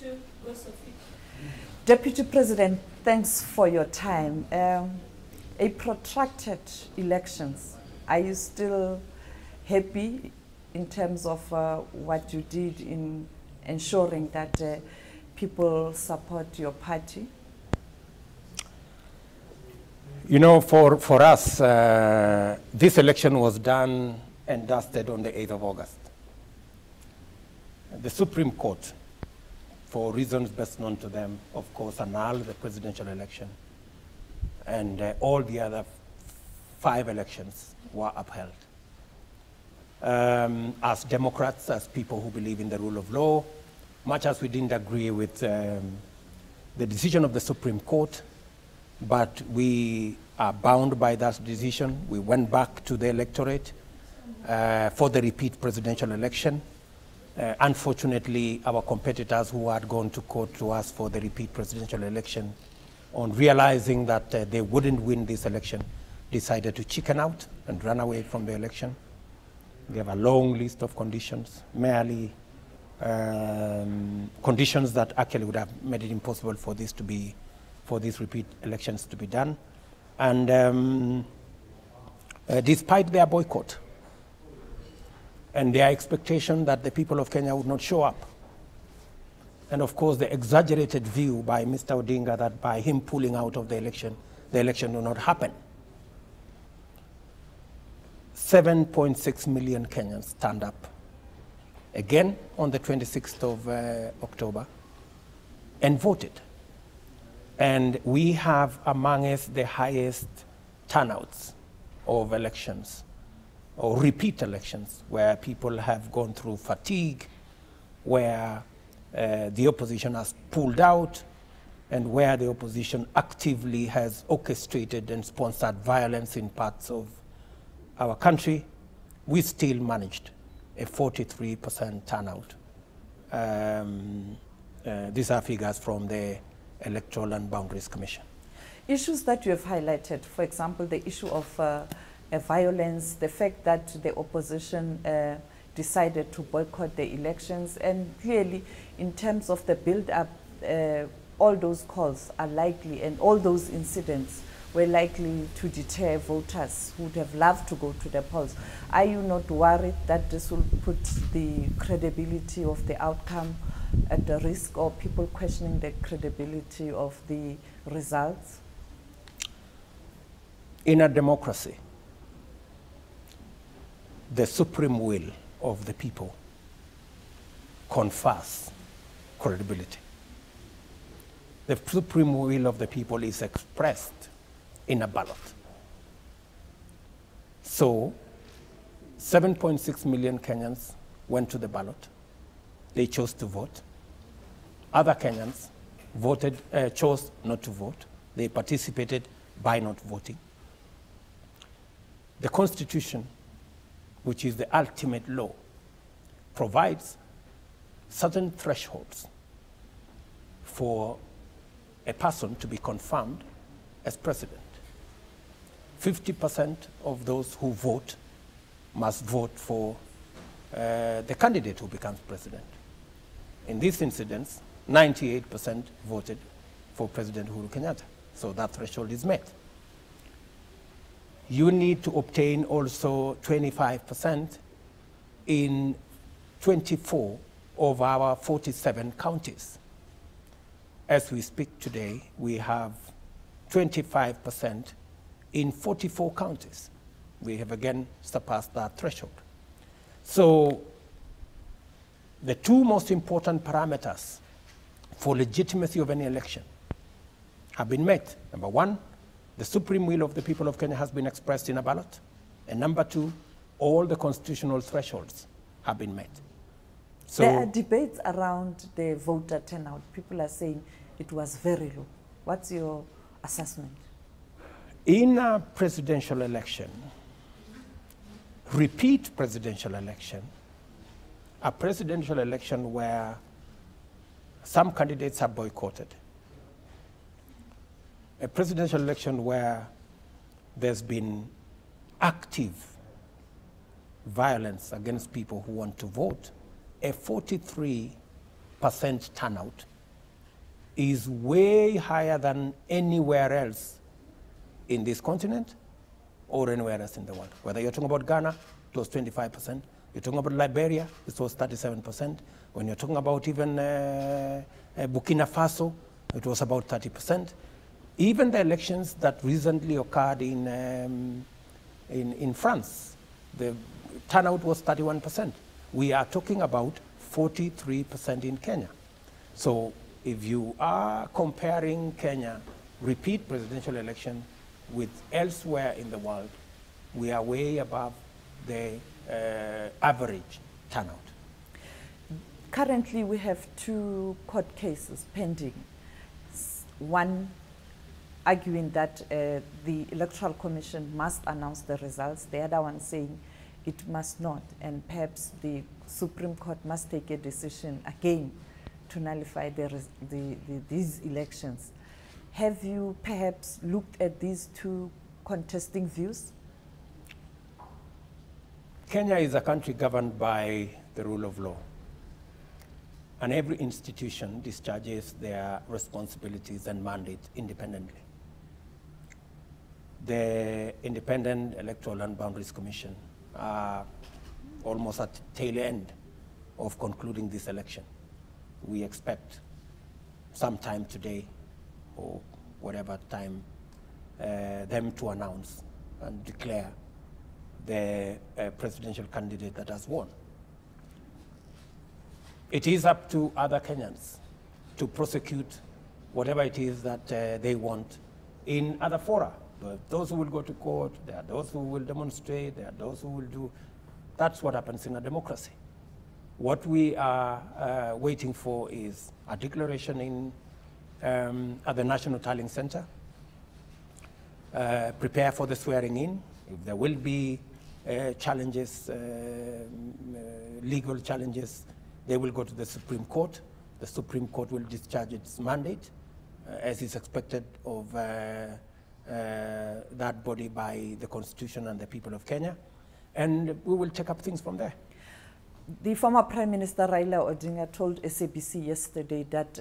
to go, Sophie. Deputy President, thanks for your time. A protracted elections, are you still happy in terms of what you did in ensuring that people support your party? You know, for us, this election was done and dusted on the 8th of August. The Supreme Court, for reasons best known to them, of course, annulled the presidential election, and all the other 5 elections were upheld. As Democrats, as people who believe in the rule of law, much as we didn't agree with the decision of the Supreme Court, but we are bound by that decision. We went back to the electorate for the repeat presidential election. Unfortunately, our competitors who had gone to court to ask for the repeat presidential election, on realizing that they wouldn't win this election, decided to chicken out and run away from the election. We have a long list of conditions, merely conditions that actually would have made it impossible for this to be, for these repeat elections to be done. And despite their boycott and their expectation that the people of Kenya would not show up, and of course the exaggerated view by Mr. Odinga that by him pulling out of the election will not happen. 7.6 million Kenyans stand up again on the 26th of October and voted. And we have amongst the highest turnouts of elections or repeat elections where people have gone through fatigue, where the opposition has pulled out, and where the opposition actively has orchestrated and sponsored violence in parts of our country. We still managed a 43% turnout. These are figures from the Electoral and Boundaries Commission. Issues that you have highlighted, for example, the issue of violence, the fact that the opposition decided to boycott the elections, and clearly in terms of the build-up, all those calls are likely, and all those incidents were likely to deter voters who would have loved to go to the polls. Are you not worried that this will put the credibility of the outcome at the risk, or people questioning the credibility of the results? In a democracy, the supreme will of the people confers credibility. The supreme will of the people is expressed in a ballot. So 7.6 million Kenyans went to the ballot. They chose to vote. Other Kenyans voted, chose not to vote. They participated by not voting. The Constitution, which is the ultimate law, provides certain thresholds for a person to be confirmed as president. 50% of those who vote must vote for the candidate who becomes president. In this incident, 98% voted for President Uhuru Kenyatta, so that threshold is met. You need to obtain also 25% in 24 of our 47 counties. As we speak today, we have 25% in 44 counties. We have again surpassed that threshold. So the two most important parameters for legitimacy of any election have been met. Number one, the supreme will of the people of Kenya has been expressed in a ballot. And number two, all the constitutional thresholds have been met. So there are debates around the voter turnout. People are saying it was very low. What's your assessment? In a presidential election, repeat presidential election, a presidential election where some candidates are boycotted, a presidential election where there's been active violence against people who want to vote, a 43% turnout is way higher than anywhere else in this continent or anywhere else in the world. Whether you're talking about Ghana, it was 25%. You're talking about Liberia, it was 37%. When you're talking about even Burkina Faso, it was about 30%. Even the elections that recently occurred in France, the turnout was 31%. We are talking about 43% in Kenya. So if you are comparing Kenya repeat presidential election with elsewhere in the world, we are way above the average turnout. Currently, we have 2 court cases pending. One arguing that the Electoral Commission must announce the results. The other one saying it must not, and perhaps the Supreme Court must take a decision again to nullify these elections. Have you perhaps looked at these 2 contesting views? Kenya is a country governed by the rule of law, and every institution discharges their responsibilities and mandate independently. The Independent Electoral and Boundaries Commission are almost at the tail end of concluding this election. We expect sometime today or whatever time them to announce and declare the presidential candidate that has won. It is up to other Kenyans to prosecute whatever it is that they want in other fora. Those who will go to court, there are those who will demonstrate, there are those who will do. That's what happens in a democracy. What we are waiting for is a declaration at the National Tallying Center, prepare for the swearing in. If there will be challenges, legal challenges, they will go to the Supreme Court. The Supreme Court will discharge its mandate, as is expected of that body by the Constitution and the people of Kenya, and we will take up things from there. The former Prime Minister Raila Odinga told SABC yesterday that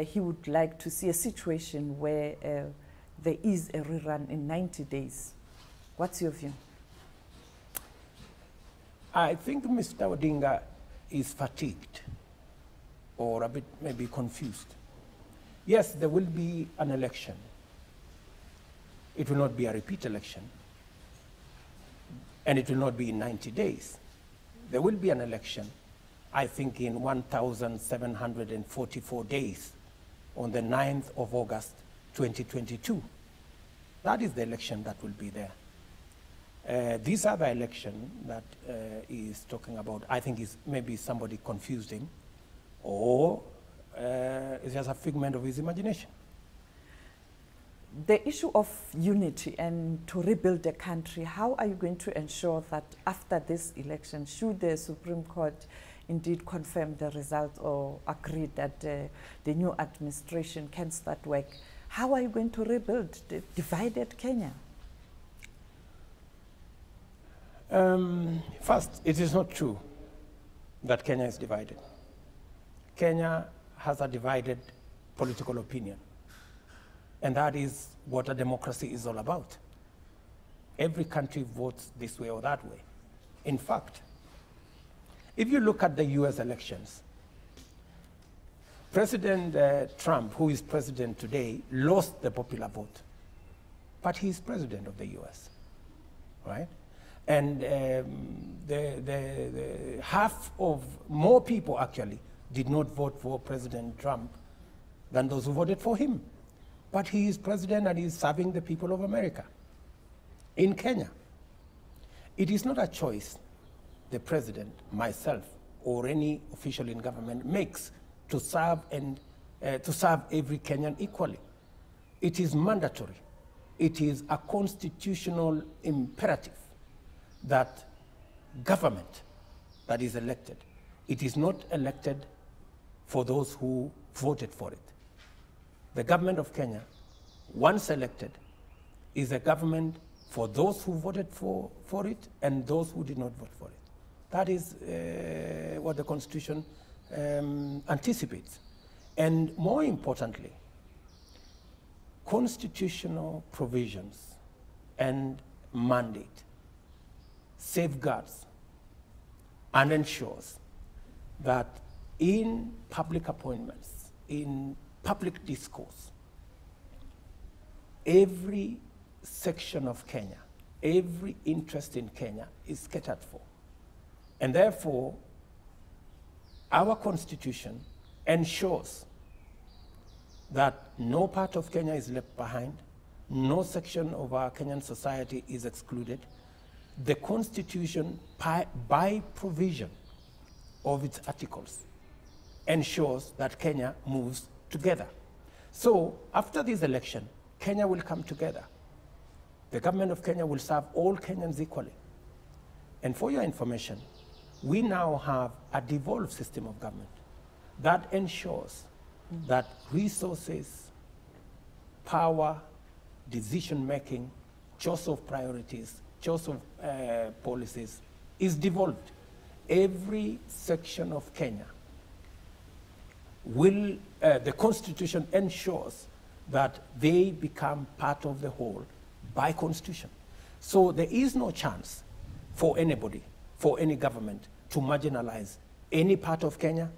he would like to see a situation where there is a rerun in 90 days. What's your view? I think Mr. Odinga is fatigued or a bit maybe confused. Yes, there will be an election. It will not be a repeat election, and it will not be in 90 days. There will be an election, I think, in 1,744 days on the 9th of August, 2022. That is the election that will be there. This other election that is talking about, I think is maybe somebody confusing, or it's just a figment of his imagination. The issue of unity and to rebuild the country, how are you going to ensure that after this election, should the Supreme Court indeed confirm the results or agree that the new administration can start work, how are you going to rebuild the divided Kenya? First, it is not true that Kenya is divided. Kenya has a divided political opinion. And that is what a democracy is all about. Every country votes this way or that way. In fact, if you look at the US elections, President Trump, who is president today, lost the popular vote. But he's president of the US, right? And the half of more people actually did not vote for President Trump than those who voted for him. But he is president and he is serving the people of America. In Kenya, it is not a choice the president, myself, or any official in government makes to serve every Kenyan equally. It is mandatory. It is a constitutional imperative that government that is elected, it is not elected for those who voted for it. The government of Kenya, once elected, is a government for those who voted for it and those who did not vote for it. That is what the Constitution anticipates. And more importantly, constitutional provisions and mandate safeguards and ensures that in public appointments, in public discourse, every section of Kenya, every interest in Kenya is catered for. And therefore, our constitution ensures that no part of Kenya is left behind, no section of our Kenyan society is excluded. The constitution, by provision of its articles, ensures that Kenya moves together. So after this election, Kenya will come together. The government of Kenya will serve all Kenyans equally. And for your information, we now have a devolved system of government that ensures that resources, power, decision-making, choice of priorities, choice of policies is devolved. Every section of Kenya will, the constitution ensures that they become part of the whole by constitution. So there is no chance for anybody, for any government to marginalize any part of Kenya,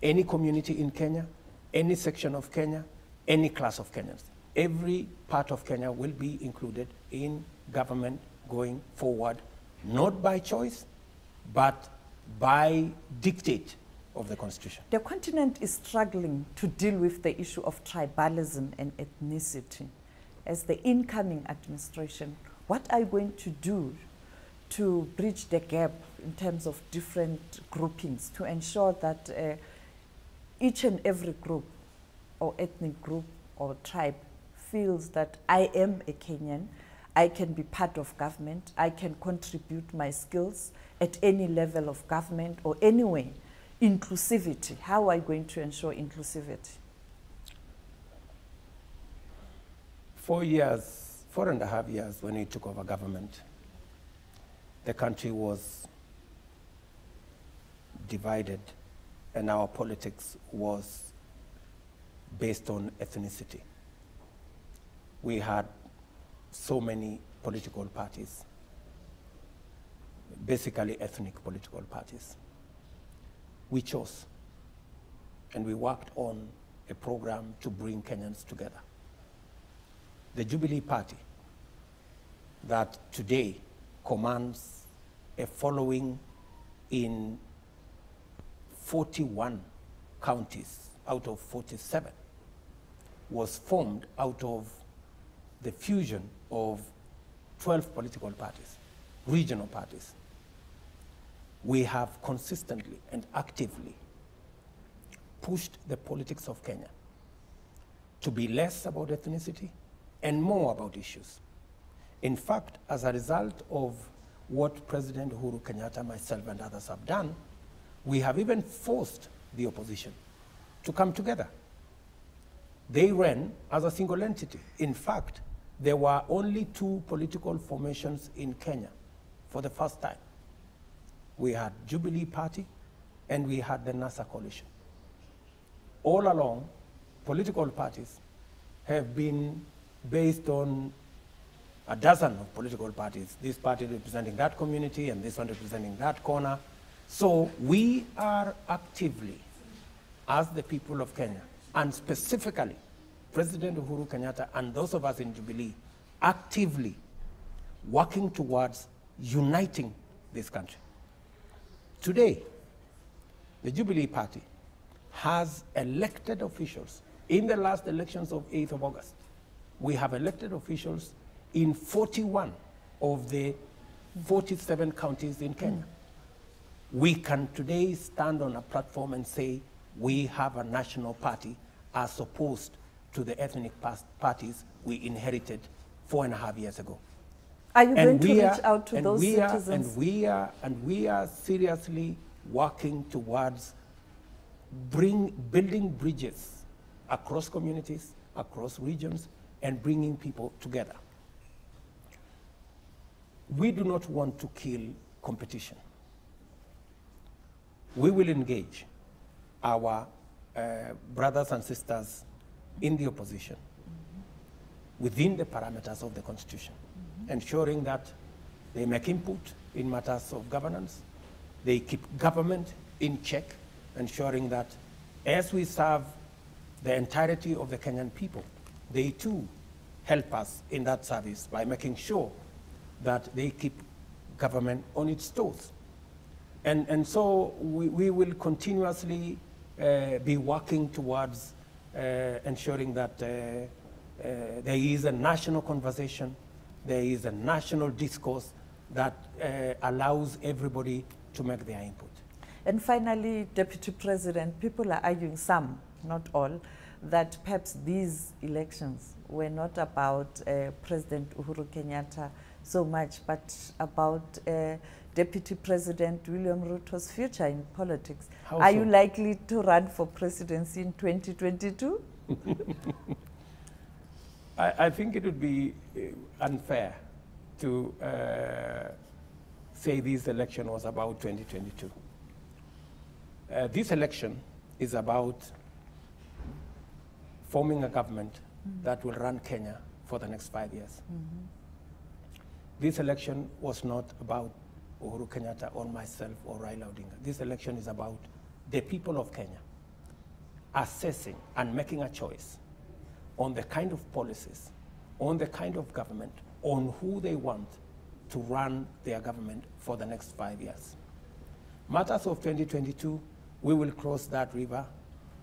any community in Kenya, any section of Kenya, any class of Kenyans. Every part of Kenya will be included in government going forward, not by choice, but by dictate of the Constitution. The continent is struggling to deal with the issue of tribalism and ethnicity. As the incoming administration, what are you going to do to bridge the gap in terms of different groupings to ensure that each and every group or ethnic group or tribe feels that I am a Kenyan, I can be part of government, I can contribute my skills at any level of government or anyway? Inclusivity, how are you going to ensure inclusivity? 4 years, 4.5 years when we took over government, the country was divided and our politics was based on ethnicity. We had so many political parties, basically ethnic political parties. We chose and we worked on a program to bring Kenyans together. The Jubilee Party that today commands a following in 41 counties out of 47 was formed out of the fusion of 12 political parties, regional parties. We have consistently and actively pushed the politics of Kenya to be less about ethnicity and more about issues. In fact, as a result of what President Uhuru Kenyatta, myself, and others have done, we have even forced the opposition to come together. They ran as a single entity. In fact, there were only 2 political formations in Kenya for the first time. We had Jubilee Party and we had the NASA coalition. All along, political parties have been based on a dozen of political parties, this party representing that community and this one representing that corner. So we are actively, as the people of Kenya, and specifically President Uhuru Kenyatta and those of us in Jubilee, actively working towards uniting this country. Today, the Jubilee Party has elected officials. In the last elections of 8th of August, we have elected officials in 41 of the 47 counties in Kenya. We can today stand on a platform and say we have a national party as opposed to the ethnic parties we inherited 4.5 years ago. Are you going to reach out to those citizens? And we are seriously working towards building bridges across communities, across regions, and bringing people together. We do not want to kill competition. We will engage our brothers and sisters in the opposition within the parameters of the Constitution, ensuring that they make input in matters of governance, they keep government in check, ensuring that as we serve the entirety of the Kenyan people, they too help us in that service by making sure that they keep government on its toes. And so we will continuously be working towards ensuring that there is a national conversation, there is a national discourse that allows everybody to make their input. And finally, Deputy President, people are arguing, some, not all, that perhaps these elections were not about President Uhuru Kenyatta so much, but about Deputy President William Ruto's future in politics. How are so? you likely to run for presidency in 2022? I think it would be unfair to say this election was about 2022. This election is about forming a government that will run Kenya for the next 5 years. This election was not about Uhuru Kenyatta or myself or Raila Odinga. This election is about the people of Kenya assessing and making a choice on the kind of policies, on the kind of government, on who they want to run their government for the next 5 years. Matters of 2022, we will cross that river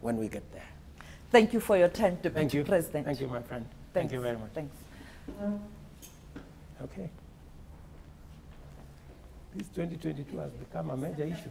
when we get there. Thank you for your time, Deputy President. Thank you, my friend. Thanks. Thank you very much. Thanks. Okay. This 2022 has become a major issue.